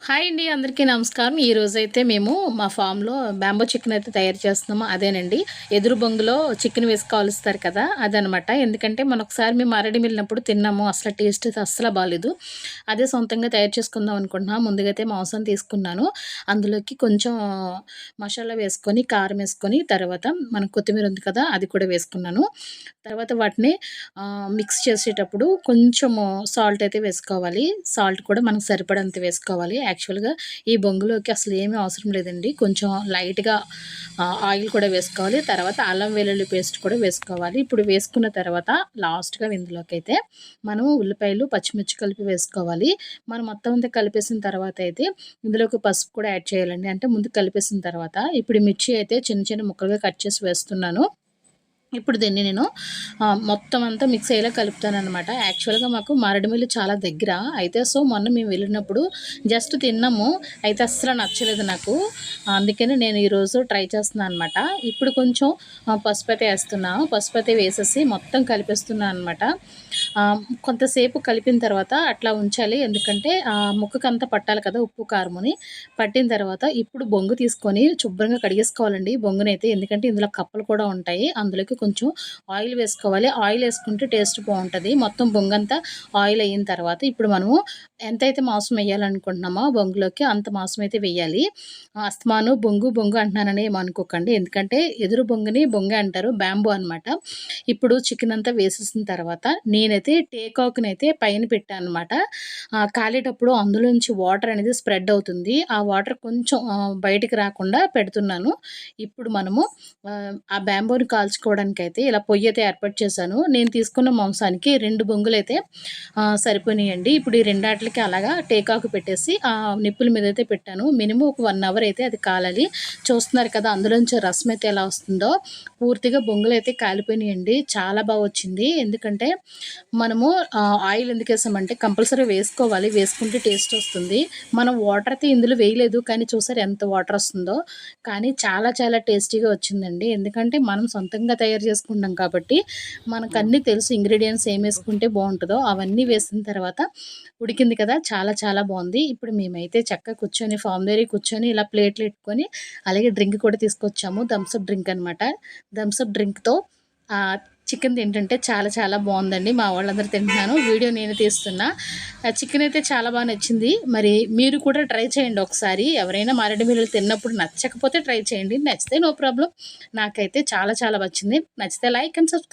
Hi అండి. అందరికీ నమస్కారం. ఈరోజైతే మేము మా ఫామ్‌లో బ్యాంబో చికెన్ అయితే తయారు చేస్తున్నాము. అదేనండి. ఎదురు బొంగులో చికెన్ వేసి కాలుస్తారు కదా! అదనమాట. ఎందుకంటే ఒకసారి మేము అరడిమిల్లినప్పుడు తిన్నాము. అసలు టేస్ట్ అయితే అస్సలు బాలేదు. అదే సొంతంగా తయారు చేసుకుందాం అనుకుంటున్నాం. ముందుగా అయితే మాంసం తీసుకున్నాను. అందులోకి కొంచెం మసాలా వేసుకొని, కారం వేసుకొని, తర్వాత మన కొత్తిమీర ఉంది కదా! అది కూడా వేసుకున్నాను. తర్వాత వాటిని మిక్స్ చేసేటప్పుడు కొంచెము సాల్ట్ అయితే వేసుకోవాలి. సాల్ట్ కూడా మనకు సరిపడంత వేసుకోవాలి. యాక్చువల్‌గా ఈ బొంగులోకి అసలు ఏమీ అవసరం లేదండి. కొంచెం లైట్‌గా ఆయిల్ కూడా వేసుకోవాలి. తర్వాత అల్లం వెల్లుల్లి పేస్ట్ కూడా వేసుకోవాలి. ఇప్పుడు వేసుకున్న తర్వాత లాస్ట్‌గా ఇందులోకైతే మనం ఉల్లిపాయలు, పచ్చిమిర్చి కలిపి వేసుకోవాలి. మనం మొత్తం అంతా కలిపేసిన తర్వాత అయితే ఇందులోకి పసుపు కూడా యాడ్ చేయాలండి. అంటే ముందు కలిపేసిన తర్వాత ఇప్పుడు మిర్చి అయితే చిన్న చిన్న ముక్కలుగా కట్ చేసి వేస్తున్నాను. ఇప్పుడు దీన్ని నేను మొత్తం అంతా మిక్స్ అయ్యేలా కలుపుతాననమాట. యాక్చువల్‌గా మాకు మారేడుమిల్లి చాలా దగ్గర. అయితే మొన్న మేము వెళ్ళినప్పుడు జస్ట్ తిన్నాము. అయితే అస్సలు నచ్చలేదు నాకు. అందుకని నేను ఈరోజు ట్రై చేస్తున్నాను అనమాట. ఇప్పుడు కొంచెం పసుపైతే ఏస్తున్నా. పసుపైతే వేసేసి మొత్తం కలిపేస్తున్నా అనమాట. కొంతసేపు కలిపిన తర్వాత అట్లా ఉంచాలి. ఎందుకంటే ముక్కకంతా పట్టాలి కదా! ఉప్పు, కారముని. పట్టిన తర్వాత ఇప్పుడు బొంగు తీసుకొని శుభ్రంగా కడిగేసుకోవాలండి బొంగునైతే. ఎందుకంటే ఇందులో కప్పలు కూడా ఉంటాయి. అందులోకి కొంచెం ఆయిల్ వేసుకోవాలి. ఆయిల్ వేసుకుంటే టేస్ట్ బావుంటది. మొత్తం బొంగంతా ఆయిల్ అయిన తర్వాత ఇప్పుడు మనము ఎంతైతే మాంసం ఎయ్యాలనుకుంటున్నామో బొంగులోకి అంత మాంసం అయితే వెయ్యాలి. అస్తమాను బొంగు, బొంగు అంటున్నానని ఏమనుకోకండి. ఎందుకంటే ఎదురు బొంగుని బొంగే అంటారు. బ్యాంబో అనమాట. ఇప్పుడు చికెన్ అంతా వేసేసిన తర్వాత నేనైతే టేకాకునైతే పైన పెట్టాననమాట. కాలేటప్పుడు అందులోంచి వాటర్ అనేది స్ప్రెడ్ అవుతుంది. ఆ వాటర్ కొంచెం బయటికి రాకుండా పెడుతున్నాను. ఇప్పుడు మనము ఆ బ్యాంబోని కాల్చుకోవడానికైతే ఇలా పొయ్యయితే ఏర్పాటు చేశాను. నేను తీసుకున్న మాంసానికి 2 బొంగులైతే సరిపోయినాయండి. ఇప్పుడు ఈ రెండాట్లకి అలాగా టేకాకు పెట్టేసి నిప్పుల మీదైతే పెట్టాను. మినిమమ్ ఒక 1 అవర్ అయితే అది కాలాలి. చూస్తున్నారు కదా! అందులోంచి రసం అయితే ఎలా వస్తుందో. పూర్తిగా బొంగులైతే కాలిపోయినాయండి. చాలా వచ్చింది. ఎందుకంటే మనము ఆయిల్ ఎందుకేసామంటే కంపల్సరీ వేసుకోవాలి. వేసుకుంటే టేస్ట్ వస్తుంది. మనం వాటర్ అయితే ఇందులో వేయలేదు. కానీ చూసారా ఎంత వాటర్ వస్తుందో. కానీ చాలా చాలా టేస్టీగా వచ్చిందండి. ఎందుకంటే మనం సొంతంగా తయారు చేసుకుంటాం కాబట్టి మనకన్నీ తెలుసు ఇంగ్రీడియెంట్స్ ఏమేసుకుంటే బావుంటదో. అవన్నీ వేసిన తర్వాత ఉడికింది కదా! చాలా చాలా బావుంది. ఇప్పుడు మేమైతే చక్కగా కూర్చొని ఫామ్ దగ్గర కూర్చొని ఇలా ప్లేట్లు ఎట్టుకొని అలాగే డ్రింక్ కూడా తీసుకొచ్చాము. థమ్స్ అప్ డ్రింక్ అనమాట. థమ్స్ అప్ డ్రింక్‌తో చికెన్ తింటుంటే చాలా చాలా బావుందండి. మా వాళ్ళందరూ తింటున్నాను. వీడియో నేను తీస్తున్నా. చికెన్ అయితే చాలా నచ్చింది. మరి మీరు కూడా ట్రై చేయండి ఒకసారి. ఎవరైనా మారేడుమిల్లి తిన్నప్పుడు నచ్చకపోతే ట్రై చేయండి. నచ్చితే నో ప్రాబ్లమ్. నాకైతే చాలా చాలా నచ్చింది. నచ్చితే లైక్ అండ్ సబ్స్క్రైబ్.